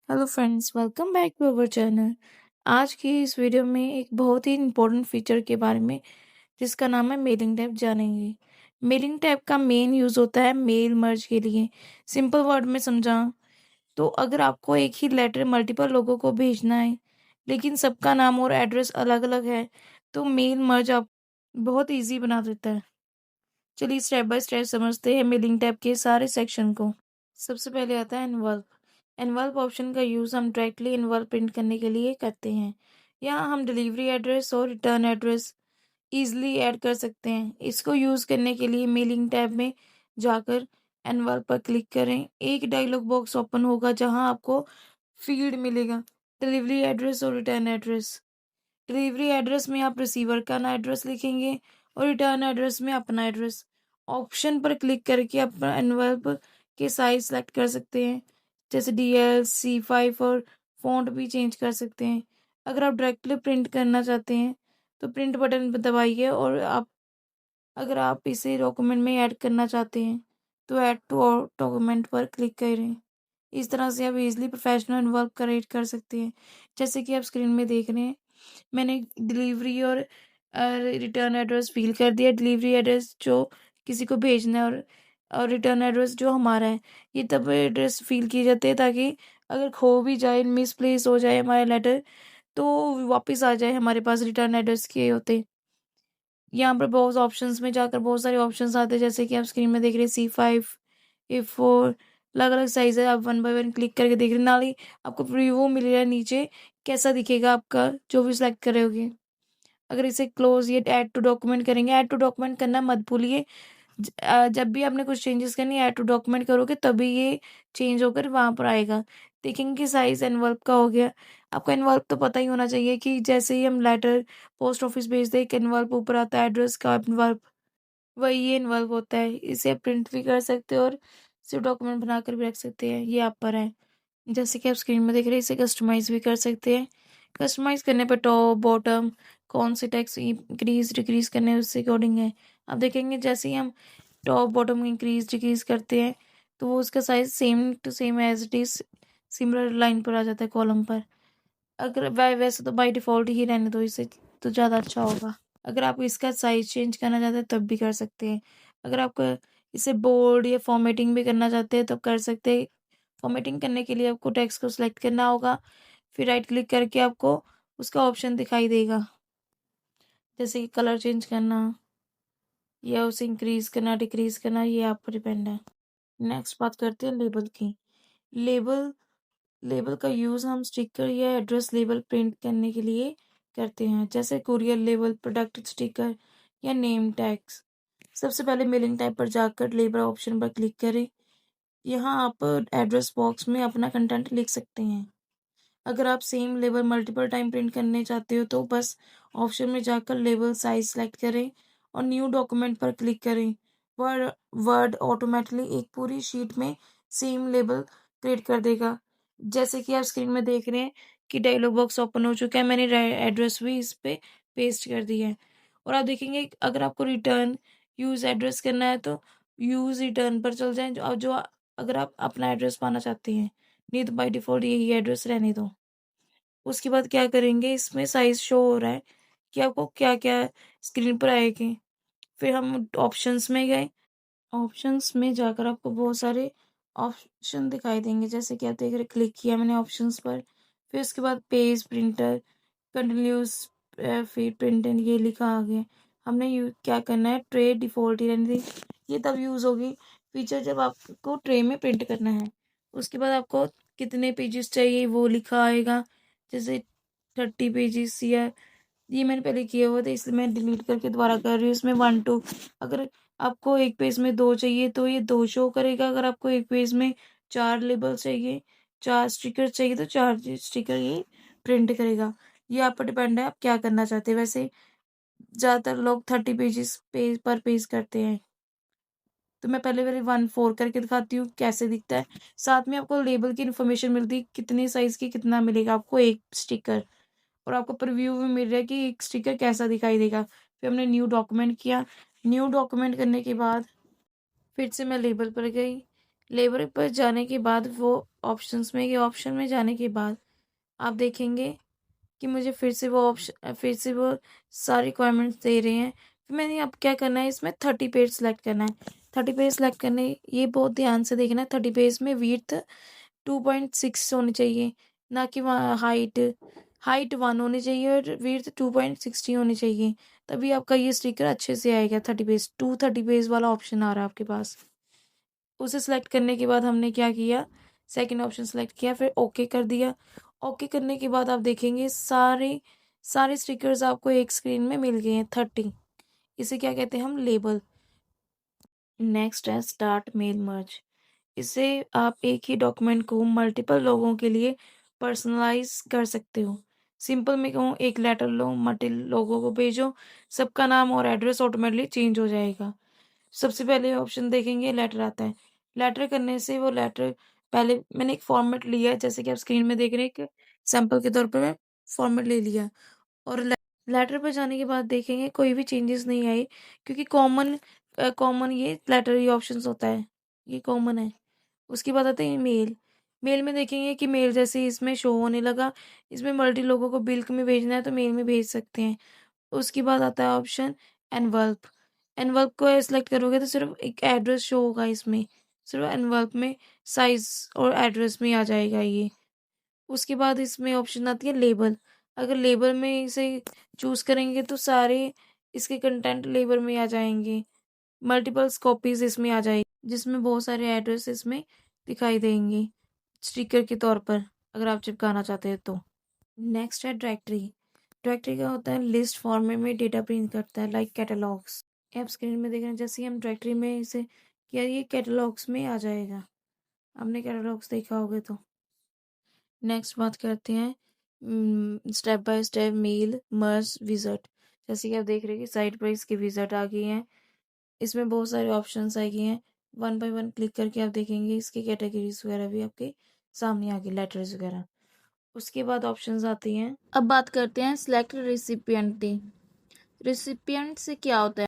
Hello friends, welcome back to our channel. आज की इस वीडियो में एक बहुत ही इम्पोर्टेंट फीचर के बारे में जिसका नाम है मेलिंग टैब जानेंगे। मेलिंग टैब का मेन यूज़ होता है मेल मर्ज के लिए। सिंपल वर्ड में समझा तो अगर आपको एक ही लेटर मल्टीपल लोगों को भेजना है लेकिन सबका नाम और एड्रेस अलग अलग है तो मेल मर्ज आप बहुत ईजी बना देता है। चलिए स्टेप बाय स्टेप समझते हैं मेलिंग टैब के सारे सेक्शन को। सबसे पहले आता है एनवल्प। एनवल्प ऑप्शन का यूज़ हम डायरेक्टली एनवल्प प्रिंट करने के लिए करते हैं। यहाँ हम डिलीवरी एड्रेस और रिटर्न एड्रेस ईजिली ऐड कर सकते हैं। इसको यूज़ करने के लिए मेलिंग टैब में जाकर एनवल्प पर क्लिक करें। एक डायलॉग बॉक्स ओपन होगा जहाँ आपको फील्ड मिलेगा डिलीवरी एड्रेस और रिटर्न एड्रेस। डिलीवरी एड्रेस में आप रिसीवर का ना एड्रेस लिखेंगे और रिटर्न एड्रेस में अपना एड्रेस। ऑप्शन पर क्लिक करके अपना एनवलप के साइज सेलेक्ट कर सकते हैं, जैसे DL C5, और फ़ॉन्ट भी चेंज कर सकते हैं। अगर आप डायरेक्टली प्रिंट करना चाहते हैं तो प्रिंट बटन पर दबाइए, और अगर आप इसे डॉक्यूमेंट में ऐड करना चाहते हैं तो ऐड टू डॉक्यूमेंट पर क्लिक करें। इस तरह से आप इजीली प्रोफेशनल एनवलप क्रिएट कर सकते हैं। जैसे कि आप स्क्रीन में देख रहे हैं, मैंने डिलीवरी और रिटर्न एड्रेस फिल कर दिया। डिलीवरी एड्रेस जो किसी को भेजना है और रिटर्न एड्रेस जो हमारा है। ये तब एड्रेस फिल किए जाते हैं ताकि अगर खो भी जाए, मिसप्लेस हो जाए हमारा लेटर, तो वापस आ जाए हमारे पास रिटर्न एड्रेस के होते। यहाँ पर बहुत ऑप्शंस में जाकर बहुत सारे ऑप्शंस आते हैं, जैसे कि आप स्क्रीन में देख रहे हैं C5, A4, अलग अलग साइज है। आप वन बाय वन क्लिक करके देख रहे हैं, नाली आपको प्रीव्यू मिल रहा है नीचे कैसा दिखेगा आपका जो भी सिलेक्ट करे होगे। अगर इसे क्लोज ये ऐड टू डॉक्यूमेंट करेंगे, ऐड टू डॉक्यूमेंट करना मत भूलिए। जब भी आपने कुछ चेंजेस करनी है ऐड टू डॉक्यूमेंट करोगे तभी ये चेंज होकर वहां पर आएगा। देखेंगे कि साइज एनवलप का हो गया। आपको एनवलप तो पता ही होना चाहिए कि जैसे ही हम लेटर पोस्ट ऑफिस भेजते हैं एक एनवलप ऊपर आता है एड्रेस का एनवलप, वही ये एनवलप होता है। इसे आप प्रिंट भी कर सकते हो और सिर्फ डॉक्यूमेंट बनाकर भी रख सकते हैं, ये आप पर है। जैसे कि आप स्क्रीन में देख रहे हैं, इसे कस्टमाइज भी कर सकते हैं। कस्टमाइज करने पर टॉप बॉटम कौन से टेक्स्ट इंक्रीज डिक्रीज करने उससे अकॉर्डिंग है। आप देखेंगे जैसे ही हम टॉप बॉटम इंक्रीज डिक्रीज करते हैं तो वो उसका size same to same as it is similar line पर आ जाता है कॉलम पर। अगर वैसे तो बाय डिफ़ॉल्ट ही रहने दो इसे, तो ज़्यादा अच्छा होगा। अगर आप इसका साइज़ चेंज करना चाहते हैं तब भी कर सकते हैं। अगर आपको इसे बोल्ड या फॉर्मेटिंग भी करना चाहते हैं तो कर सकते हैं। फॉर्मेटिंग करने के लिए आपको टेक्स्ट को सिलेक्ट करना होगा, फिर राइट क्लिक करके आपको उसका ऑप्शन दिखाई देगा, जैसे कि कलर चेंज करना या उसे इंक्रीज़ करना, डिक्रीज़ करना, ये आप पर डिपेंड है। नेक्स्ट बात करते हैं लेबल की। लेबल लेबल का यूज़ हम स्टिकर या एड्रेस लेबल प्रिंट करने के लिए करते हैं, जैसे कुरियर लेबल, प्रोडक्ट स्टिकर या नेम टैग्स। सबसे पहले मेलिंग टाइप पर जाकर लेबल ऑप्शन पर क्लिक करें। यहाँ आप एड्रेस बॉक्स में अपना कंटेंट लिख सकते हैं। अगर आप same label multiple time print करने चाहते हो तो बस ऑप्शन में जाकर लेबल साइज सेलेक्ट करें और न्यू डॉक्यूमेंट पर क्लिक करें। वर्ड वर्ड ऑटोमेटिकली एक पूरी शीट में सेम लेबल क्रिएट कर देगा। जैसे कि आप स्क्रीन में देख रहे हैं कि डायलॉग बॉक्स ओपन हो चुका है, मैंने एड्रेस भी इस पे पेस्ट कर दिया है। और आप देखेंगे अगर आपको रिटर्न यूज़ एड्रेस करना है तो यूज़ रिटर्न पर चल जाएं, जो अगर आप अपना एड्रेस पाना चाहते हैं, नहीं तो बाय डिफ़ॉल्ट यही एड्रेस रहने दो। उसके बाद क्या करेंगे, इसमें साइज़ शो हो रहा है कि आपको क्या-क्या स्क्रीन पर आएगी। फिर हम ऑप्शंस में गए। ऑप्शंस में जाकर आपको बहुत सारे ऑप्शन दिखाई देंगे, जैसे कि आप देख रहे, क्लिक किया मैंने ऑप्शंस पर। फिर उसके बाद page printer, continuous feed printer, ये लिखा आ गया। हमने क्या करना है, ट्रे डिफ़ॉल्ट ही रहने दी। ये तब यूज़ होगी फीचर जब आपको ट्रे में प्रिंट करना है। उसके बाद आपको कितने पेजेस चाहिए वो लिखा आएगा, जैसे 30 पेजेस, या ये मैंने पहले किया हुआ था इसलिए मैं डिलीट करके दोबारा कर रही हूँ। इसमें 1 2, अगर आपको एक पेज में 2 चाहिए तो ये 2 शो करेगा। अगर आपको एक पेज में 4 लेबल चाहिए, 4 स्टिकर चाहिए तो 4 स्टिकर ये प्रिंट करेगा। ये आप पर डिपेंड है आप क्या करना चाहते हैं। वैसे ज़्यादातर लोग 30 पेजेस पेज पर पेज करते हैं, तो मैं पहले पहले 1 4 करके दिखाती हूँ कैसे दिखता है। साथ में आपको लेबल की इन्फॉर्मेशन मिलती है, कितने साइज की कितना मिलेगा आपको एक स्टिकर, और आपको प्रीव्यू भी मिल रहा है कि एक स्टिकर कैसा दिखाई देगा। फिर हमने न्यू डॉक्यूमेंट किया। न्यू डॉक्यूमेंट करने के बाद फिर से मैं लेबल पर गई। लेबर पर जाने के बाद वो ऑप्शंस में, ये ऑप्शन में जाने के बाद आप देखेंगे कि मुझे फिर से वो सारी रिक्वायरमेंट्स दे रहे हैं। फिर मैंने अब क्या करना है, इसमें 30 पेज सेलेक्ट करना है। 30 पेज सेलेक्ट करने, ये बहुत ध्यान से देखना है। 30 पेज में विड्थ 2.6 होनी चाहिए, ना कि वहाँ हाइट 1 होनी चाहिए और विड्थ 2.60 होनी चाहिए। तभी आपका ये स्टिकर अच्छे से आएगा। 30 पेज वाला ऑप्शन आ रहा है आपके पास। उसे सेलेक्ट करने के बाद हमने क्या किया, सेकंड ऑप्शन सेलेक्ट किया, फिर ओके कर दिया। ओके करने के बाद आप देखेंगे सारे सारे स्टिकर्स आपको एक स्क्रीन में मिल गए हैं 30। इसे क्या कहते हैं हम, लेबल। नेक्स्ट है स्टार्ट मेल मर्ज। इसे आप एक ही डॉक्यूमेंट को मल्टीपल लोगों के लिए पर्सनलाइज कर सकते हो। सिंपल में कहूँ, एक लेटर लो, मल्टीपल लोगों को भेजो, सबका नाम और एड्रेस ऑटोमेटिकली चेंज हो जाएगा। सबसे पहले ऑप्शन देखेंगे, लेटर आता है। लेटर करने से वो लेटर, पहले मैंने एक फॉर्मेट लिया है, जैसे कि आप स्क्रीन में देख रहे हैं, एक सैंपल के तौर पर मैं फॉर्मेट ले लिया। और लेटर पर जाने के बाद देखेंगे कोई भी चेंजेस नहीं आई, क्योंकि कॉमन ये लेटर ही ऑप्शंस होता है, ये कॉमन है। उसके बाद आते हैं मेल। मेल में देखेंगे कि मेल जैसे इसमें शो होने लगा। इसमें मल्टी लोगों को बिल्क में भेजना है तो मेल में भेज सकते हैं। उसके बाद आता है ऑप्शन एनवल्प। एनवल्प को सिलेक्ट करोगे तो सिर्फ एक एड्रेस शो होगा इसमें, सिर्फ एनवल्प में साइज और एड्रेस में आ जाएगा ये। उसके बाद इसमें ऑप्शन आती है लेबल। अगर लेबल में इसे चूज करेंगे तो सारे इसके कंटेंट लेबल में आ जाएंगे। मल्टीपल्स कॉपीज इसमें आ जाएगी, जिसमें बहुत सारे एड्रेस इसमें दिखाई देंगे स्टिकर के तौर पर, अगर आप चिपकाना चाहते हैं तो। नेक्स्ट है डायरेक्टरी। डायरेक्टरी का होता है लिस्ट फॉर्मेट में डेटा प्रिंट करता है, लाइक कैटलॉग्स। आप स्क्रीन में देख रहे हैं, जैसे ही हम डायरेक्टरी में इसे किया, ये कैटलॉग्स में आ जाएगा। आपने कैटलॉग्स देखा होगा तो। नेक्स्ट बात करते हैं step by step mail merge wizard. जैसे कि आप देख रहे हैं कि साइट पर इसकी विजट आ गई है। इसमें बहुत सारे ऑप्शंस आ गए हैं। वन बाय वन क्लिक करके आप देखेंगे इसकी कैटेगरीज वगैरह भी आपके सामने आ गई, लेटर्स वगैरह। उसके बाद ऑप्शंस आती हैं। अब बात करते हैं सिलेक्ट रिसिपिएंट। रिसिपिएंट से क्या होता है,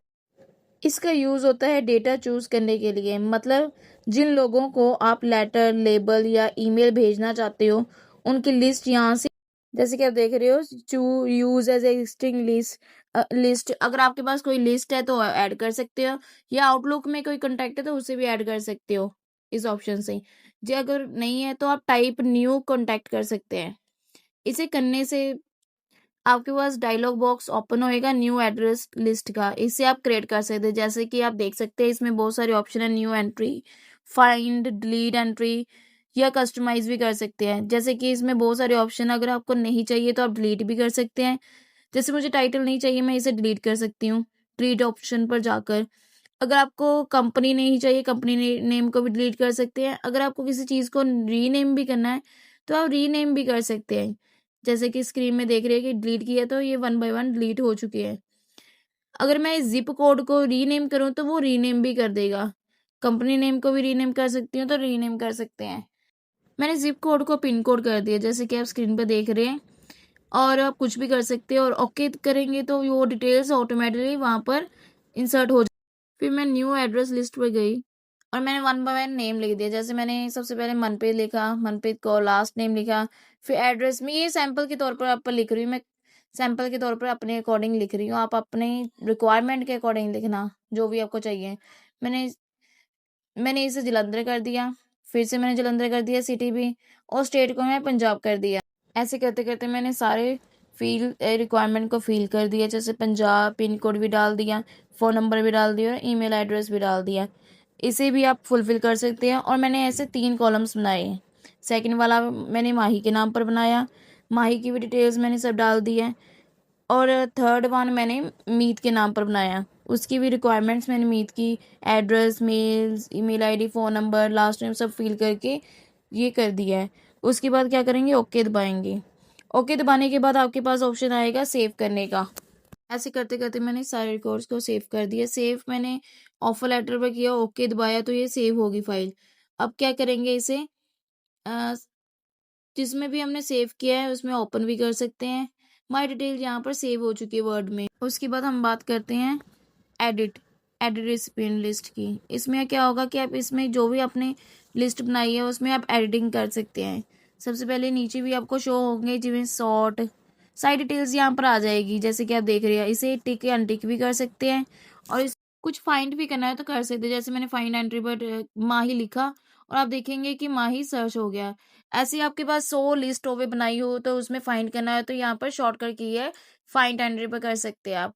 इसका यूज होता है डेटा चूज करने के लिए। मतलब जिन लोगों को आप लेटर, लेबल या ईमेल भेजना चाहते हो, उनकी लिस्ट यहाँ से, जैसे कि आप देख रहे हो, चू यूज एज एग्जिस्टिंग लिस्ट। अगर आपके पास कोई लिस्ट है तो ऐड कर सकते हो, या आउटलुक में कोई कंटेक्ट है तो उसे भी ऐड कर सकते हो इस ऑप्शन से। जी अगर नहीं है तो आप टाइप न्यू कॉन्टैक्ट कर सकते हैं। इसे करने से आपके पास डायलॉग बॉक्स ओपन होएगा न्यू एड्रेस लिस्ट का। इसे आप क्रिएट कर सकते हैं। जैसे कि आप देख सकते हैं इसमें बहुत सारे ऑप्शन है, new entry, find, delete entry, या कस्टमाइज भी कर सकते हैं। जैसे कि इसमें बहुत सारे ऑप्शन, अगर आपको नहीं चाहिए तो आप डिलीट भी कर सकते हैं। जैसे मुझे टाइटल नहीं चाहिए, मैं इसे डिलीट कर सकती हूँ डिलीट ऑप्शन पर जाकर। अगर आपको कंपनी नहीं चाहिए, कंपनी नेम को भी डिलीट कर सकते हैं। अगर आपको किसी चीज़ को रीनेम भी करना है तो आप रीनेम भी कर सकते हैं। जैसे कि स्क्रीन में देख रहे हैं कि डिलीट किया तो ये 1 बाय 1 डिलीट हो चुके हैं। अगर मैं इस ज़िप कोड को रीनेम करूँ तो वो रीनेम भी कर देगा। कंपनी नेम को भी रीनेम कर सकती हूँ तो रीनेम कर सकते हैं। मैंने ज़िप कोड को पिन कोड कर दिया, जैसे कि आप स्क्रीन पे देख रहे हैं। और आप कुछ भी कर सकते हैं, और ओके करेंगे तो वो डिटेल्स ऑटोमेटिकली वहाँ पर इंसर्ट हो जाए। फिर मैं न्यू एड्रेस लिस्ट पर गई और मैंने 1 बाय 1 नेम लिख दिया। जैसे मैंने सबसे पहले मनप्रीत लिखा, मनप्रीत को लास्ट नेम लिखा। फिर एड्रेस में, ये सैंपल के तौर पर आप पर लिख रही हूँ मैं, सैंपल के तौर पर अपने अकॉर्डिंग लिख रही हूँ। आप अपने रिक्वायरमेंट के अकॉर्डिंग लिखना जो भी आपको चाहिए। मैंने मैंने इसे जलंधर कर दिया, फिर से मैंने जलंधर कर दिया सिटी भी, और स्टेट को मैं पंजाब कर दिया। ऐसे करते करते मैंने सारे रिक्वायरमेंट को फिल कर दिया। जैसे पंजाब, पिन कोड भी डाल दिया, फ़ोन नंबर भी डाल दिया और ईमेल एड्रेस भी डाल दिया। इसे भी आप फुलफिल कर सकते हैं। और मैंने ऐसे 3 कॉलम्स बनाए। सेकंड वाला मैंने माही के नाम पर बनाया, माही की भी डिटेल्स मैंने सब डाल दी है। और थर्ड वन मैंने मीत के नाम पर बनाया, उसकी भी रिक्वायरमेंट्स मैंने मीत की, address, mails, email ID, phone number, last name सब फिल करके ये कर दिया है। उसके बाद क्या करेंगे, ओके दबाएंगे। ओके दबाने के बाद आपके पास ऑप्शन आएगा सेव करने का। ऐसे करते करते मैंने सारे रिकॉर्ड्स को सेव कर दिया। सेव मैंने ऑफर लेटर पर किया, ओके दबाया तो ये सेव होगी फाइल। अब क्या करेंगे, इसे जिसमें भी हमने सेव किया है उसमें ओपन भी कर सकते हैं। माई डिटेल यहाँ पर सेव हो चुकी है वर्ड में। उसके बाद हम बात करते हैं एडिट। एडिट रेसिपिएंट लिस्ट की। इसमें क्या होगा कि आप इसमें जो भी आपने लिस्ट बनाई है उसमें आप एडिटिंग कर सकते हैं। सबसे पहले नीचे भी आपको शो होंगे जिਵੇਂ सॉर्ट, सारी डिटेल्स यहाँ पर आ जाएगी जैसे कि आप देख रहे हैं। इसे टिक या अनटिक भी कर सकते हैं और इस कुछ फाइंड भी करना है तो कर सकते हैं। जैसे मैंने फाइंड एंट्री पर माही लिखा और आप देखेंगे कि माही सर्च हो गया। ऐसे ही आपके पास 100 लिस्ट ओवे बनाई हो तो उसमें फाइंड करना है तो यहाँ पर शॉर्टकट की है फाइंड एंट्री पर कर सकते हैं आप।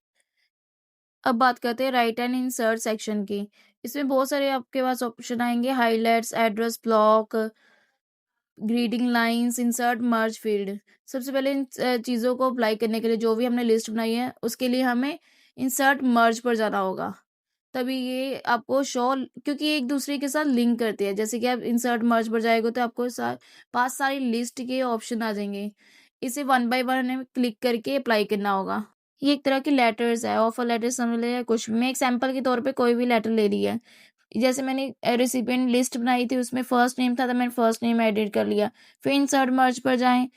अब बात करते हैं राइट एंड इंसर्ट सेक्शन की। इसमें बहुत सारे आपके पास ऑप्शन आएंगे, highlights, address block, grading lines, insert, मर्ज फील्ड। सबसे पहले इन चीज़ों को अप्लाई करने के लिए जो भी हमने लिस्ट बनाई है उसके लिए हमें इंसर्ट मर्ज पर जाना होगा, तभी ये आपको शो, क्योंकि ये एक दूसरे के साथ लिंक करती है। जैसे कि आप इंसर्ट मर्ज पर जाएगा तो आपको पास सारी लिस्ट के ऑप्शन आ जाएंगे। इसे वन बाय वन हमें क्लिक करके अप्लाई करना होगा। ये एक तरह की लेटर्स है, ऑफर लेटर समझ ले या कुछ भी। मैं एग्जाम्पल के तौर पे कोई भी लेटर ले ली है। जैसे मैंने रिसिपिएंट लिस्ट बनाई थी उसमें फर्स्ट नेम था तो मैंने फर्स्ट नेम एडिट कर लिया। फिर इंसर्ट मर्ज पर जाएं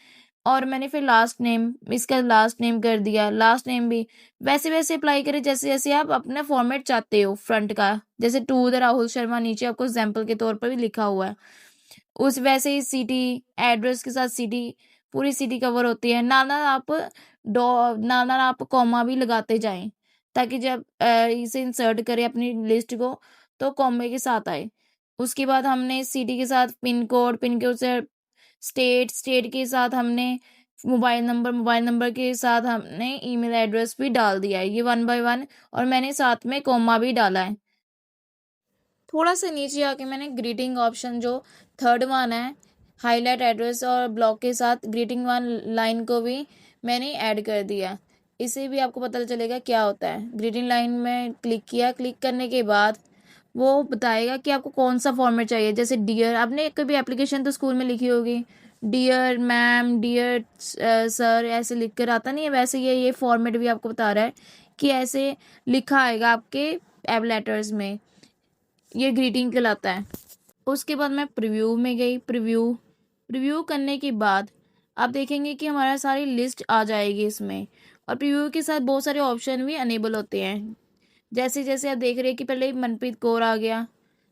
और मैंने फिर लास्ट नेम, इसका लास्ट नेम कर दिया। लास्ट नेम भी वैसे वैसे अप्लाई करें जैसे जैसे आप अपना फॉर्मेट चाहते हो फ्रंट का। जैसे टू द राहुल शर्मा नीचे आपको एग्जाम्पल के तौर पर भी लिखा हुआ है, उस वैसे ही सिटी, एड्रेस के साथ सिटी, पूरी सिटी कवर होती है। नाना आप कॉमा भी लगाते जाएं ताकि जब इसे इंसर्ट करें अपनी लिस्ट को तो कॉमे के साथ आए। उसके बाद हमने सिटी के साथ पिन कोड, पिन कोड से स्टेट, स्टेट के साथ हमने मोबाइल नंबर, मोबाइल नंबर के साथ हमने ईमेल एड्रेस भी डाल दिया है। ये वन बाय वन, और मैंने साथ में कॉमा भी डाला है। थोड़ा सा नीचे आके मैंने ग्रीटिंग ऑप्शन जो थर्ड वन है, हाईलाइट एड्रेस और ब्लॉक के साथ ग्रीटिंग वन लाइन को भी मैंने ऐड कर दिया। इसे भी आपको पता चलेगा क्या होता है। ग्रीटिंग लाइन में क्लिक किया, क्लिक करने के बाद वो बताएगा कि आपको कौन सा फॉर्मेट चाहिए। जैसे डियर, आपने कभी एप्लीकेशन तो स्कूल में लिखी होगी, डियर मैम, डियर सर, ऐसे लिख कर आता नहीं है, वैसे ये फॉर्मेट भी आपको बता रहा है कि ऐसे लिखा आएगा आपके एप लेटर्स में। ये ग्रीटिंग कहलाता है। उसके बाद मैं प्रीव्यू में गई। प्रीव्यू करने के बाद आप देखेंगे कि हमारा सारी लिस्ट आ जाएगी इसमें, और प्रीव्यू के साथ बहुत सारे ऑप्शन भी अनेबल होते हैं। जैसे जैसे आप देख रहे हैं कि पहले मनप्रीत कौर आ गया,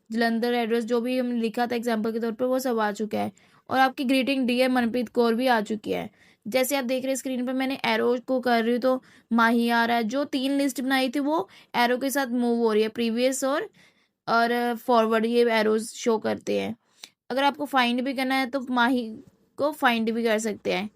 जलंधर एड्रेस जो भी हमने लिखा था एग्जाम्पल के तौर पर वो सब आ चुका है, और आपकी ग्रीटिंग डियर मनप्रीत कौर भी आ चुकी है। जैसे आप देख रहे हैं स्क्रीन पर मैंने एरो को कर रही हूँ तो माही आ रहा है। जो 3 लिस्ट बनाई थी वो एरो के साथ मूव हो रही है, प्रीवियस और फॉरवर्ड, ये एरोज शो करते हैं। अगर आपको फाइंड भी करना है तो माही को फाइंड भी कर सकते हैं।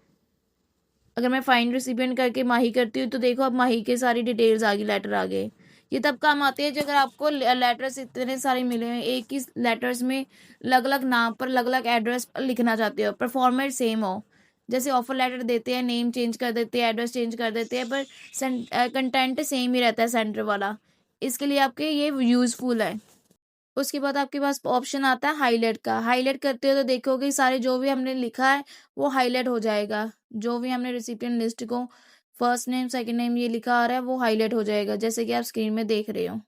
अगर मैं फाइंड रिसिपिएंट करके माही करती हूँ तो देखो अब माही के सारी डिटेल्स आ गई, लेटर आ गए। ये तब काम आते हैं जब अगर आपको लेटर्स इतने सारे मिले हैं, एक ही लेटर्स में अलग अलग नाम पर अलग अलग एड्रेस पर लिखना चाहते हो पर फॉर्मेट सेम हो। जैसे ऑफर लेटर देते हैं, नेम चेंज कर देते हैं, एड्रेस चेंज कर देते हैं, पर कंटेंट सेम ही रहता है सेंटर वाला। इसके लिए आपके ये यूजफुल है। उसके बाद आपके पास ऑप्शन आता है हाईलाइट का। हाईलाइट करते हो तो देखोगे सारे जो भी हमने लिखा है वो हाईलाइट हो जाएगा। जो भी हमने रिसिपिएंट लिस्ट को फर्स्ट नेम, सेकंड नेम ये लिखा आ रहा है वो हाईलाइट हो जाएगा, जैसे कि आप स्क्रीन में देख रहे हो।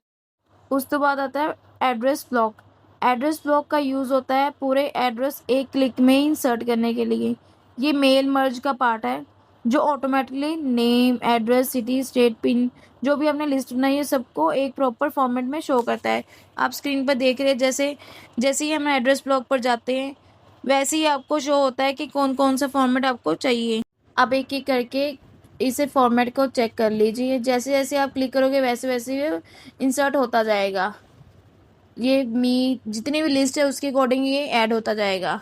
उस तो बाद आता है एड्रेस ब्लॉक। एड्रेस ब्लॉक का यूज़ होता है पूरे एड्रेस एक क्लिक में इंसर्ट करने के लिए। ये मेल मर्ज का पार्ट है जो automatically name, address, city, state, pin जो भी हमने लिस्ट बनाई है सबको एक प्रॉपर फॉर्मेट में शो करता है। आप स्क्रीन पर देख रहे हैं जैसे जैसे ही हम एड्रेस ब्लॉक पर जाते हैं वैसे ही आपको शो होता है कि कौन कौन सा फॉर्मेट आपको चाहिए। आप एक एक करके इसे फॉर्मेट को चेक कर लीजिए। जैसे जैसे आप क्लिक करोगे वैसे वैसे ये इंसर्ट होता जाएगा। ये जितनी भी लिस्ट है उसके अकॉर्डिंग ये ऐड होता जाएगा।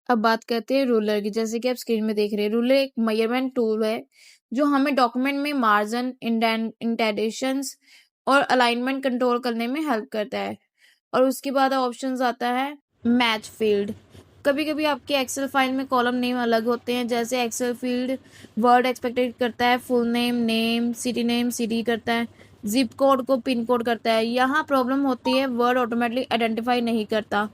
अब बात करते हैं रूलर की। जैसे कि आप स्क्रीन में देख रहे हैं, रूलर एक मेजरमेंट टूल है जो हमें डॉक्यूमेंट में मार्जिन, इंडेंटेशंस और अलाइनमेंट कंट्रोल करने में हेल्प करता है। और उसके बाद ऑप्शंस आता है मैच फील्ड। कभी कभी आपके एक्सेल फाइल में कॉलम नेम अलग होते हैं। जैसे एक्सेल फील्ड वर्ड एक्सपेक्टेड करता है, फुल नेम, नेम सिटी करता है, जिप कोड को पिन कोड करता है। यहाँ प्रॉब्लम होती है वर्ड ऑटोमेटिकली आइडेंटिफाई नहीं करता।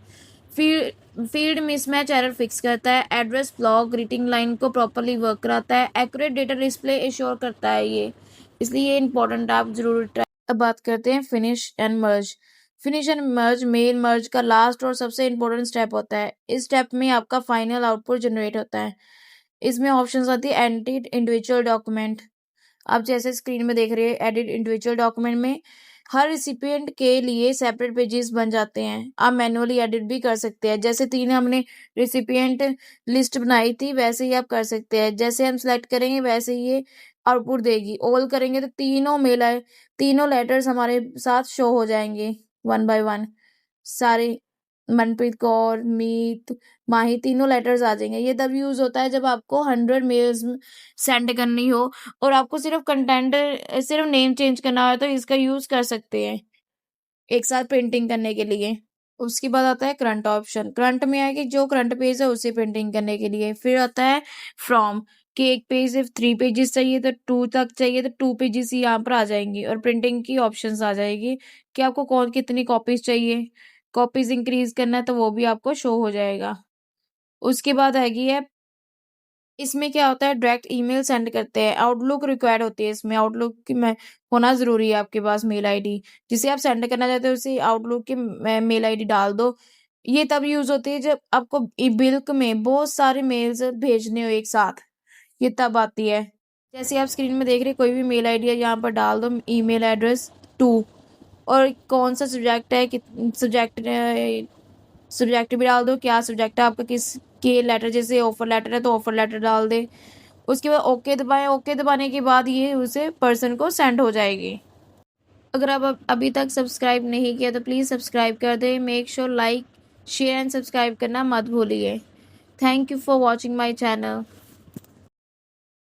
फील्ड मिसमैच एरर फिक्स करता है। एड्रेस ब्लॉक ग्रीटिंग लाइन को प्रॉपरली वर्क कराता है। एक्यूरेट डेटा डिस्प्ले इंश्योर करता है ये, इसलिए ये इंपॉर्टेंट आप जरूर ट्राई। अब बात करते हैं finish and merge. Finish and merge mail merge का लास्ट और सबसे इंपॉर्टेंट स्टेप होता है। इस स्टेप में आपका फाइनल आउटपुट जनरेट होता है। इसमें ऑप्शंस आती है एडिट इंडिविजुअल डॉक्यूमेंट। आप जैसे स्क्रीन में देख रहे हैं एडिट इंडिविजुअल डॉक्यूमेंट में हर रिसिपिएंट के लिए सेपरेट पेजेस बन जाते हैं। आप मैनुअली एडिट भी कर सकते हैं। जैसे 3 हमने रिसिपिएंट लिस्ट बनाई थी वैसे ही आप कर सकते हैं। जैसे हम सेलेक्ट करेंगे वैसे ही ये आउटपुट देगी। ऑल करेंगे तो तीनों लेटर्स हमारे साथ शो हो जाएंगे 1 बाय 1। सारे मनप्रीत कौर, मीत, माही तीनों लेटर्स आ जाएंगे। ये तब यूज होता है जब आपको 100 मेल्स सेंड करनी हो और आपको सिर्फ कंटेंट सिर्फ नेम चेंज करना हो तो इसका यूज कर सकते हैं एक साथ प्रिंटिंग करने के लिए। उसके बाद आता है करंट ऑप्शन। करंट में है कि जो करंट पेज है उसे प्रिंटिंग करने के लिए। फिर आता है फ्रॉम कि एक पेज सिर्फ 3 पेजेस चाहिए तो 2 तक चाहिए तो 2 पेजेस ही यहाँ पर आ जाएंगी और प्रिंटिंग की ऑप्शंस आ जाएगी कि आपको कौन कितनी कॉपीज चाहिए। कॉपीज इंक्रीज करना है तो वो भी आपको शो हो जाएगा। उसके बाद आएगी है इसमें क्या होता है डायरेक्ट ईमेल सेंड करते हैं। आउटलुक रिक्वायर्ड होती है इसमें। आउटलुक की में होना जरूरी है आपके पास मेल आईडी जिसे आप सेंड करना चाहते हो उसे आउटलुक की मेल आईडी डाल दो। ये तब यूज होती है जब आपको बिल्क में बहुत सारे मेल्स भेजने हो एक साथ। ये तब आती है। जैसे आप स्क्रीन में देख रहे हैं कोई भी मेल आईडी है यहाँ पर डाल दो ईमेल एड्रेस 2 और कौन सा सब्जेक्ट है कि सब्जेक्ट भी डाल दो क्या सब्जेक्ट है आपका किस के लेटर। जैसे ऑफर लेटर है तो ऑफर लेटर डाल दे। उसके बाद ओके दबाएं। ओके दबाने के बाद ये उसे पर्सन को सेंड हो जाएगी। अगर आप अभी तक सब्सक्राइब नहीं किया तो प्लीज़ सब्सक्राइब कर दें। Make sure like share and subscribe करना मत भूलिए। Thank you for watching my channel.